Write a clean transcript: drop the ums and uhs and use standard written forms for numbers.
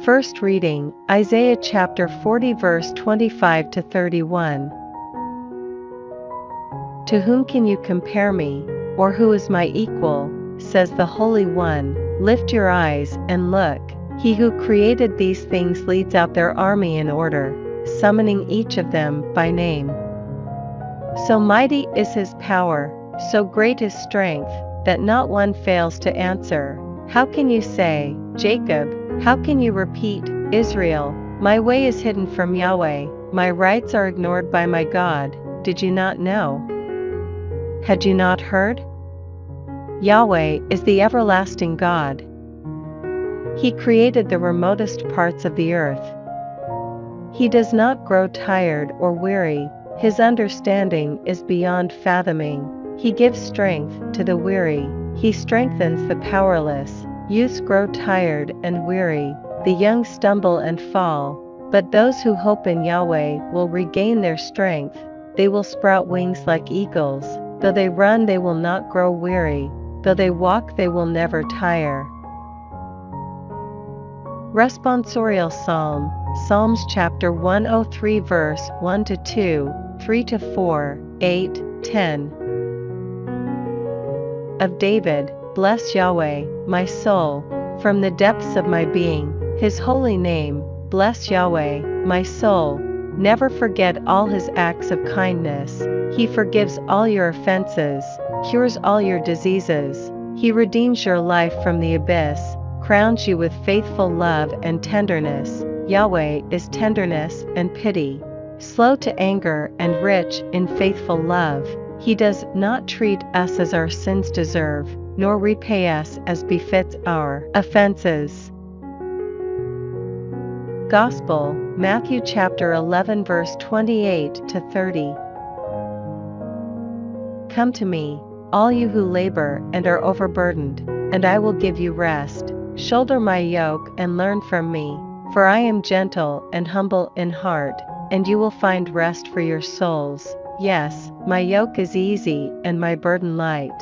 First reading, Isaiah chapter 40 verse 25 to 31. To whom can you compare me, or who is my equal, says the Holy One. Lift your eyes and look, he who created these things leads out their army in order, summoning each of them by name. So mighty is his power, so great his strength, that not one fails to answer. How can you say, Jacob? How can you repeat, Israel? My way is hidden from Yahweh, my rights are ignored by my God. Did you not know? Had you not heard? Yahweh is the everlasting God. He created the remotest parts of the earth. He does not grow tired or weary, his understanding is beyond fathoming. He gives strength to the weary, he strengthens the powerless. Youths grow tired and weary, the young stumble and fall, but those who hope in Yahweh will regain their strength. They will sprout wings like eagles, though they run they will not grow weary, though they walk they will never tire. Responsorial Psalm, Psalms chapter 103 verse 1 to 2, 3 to 4, 8, 10. Of David. Bless Yahweh, my soul, from the depths of my being, his holy name. Bless Yahweh, my soul. Never forget all his acts of kindness. He forgives all your offenses, cures all your diseases. He redeems your life from the abyss, crowns you with faithful love and tenderness. Yahweh is tenderness and pity, slow to anger and rich in faithful love. He does not treat us as our sins deserve, nor repay us as befits our offenses. Gospel, Matthew chapter 11 verse 28 to 30. Come to me, all you who labor and are overburdened, and I will give you rest. Shoulder my yoke and learn from me, for I am gentle and humble in heart, and you will find rest for your souls. Yes, my yoke is easy and my burden light.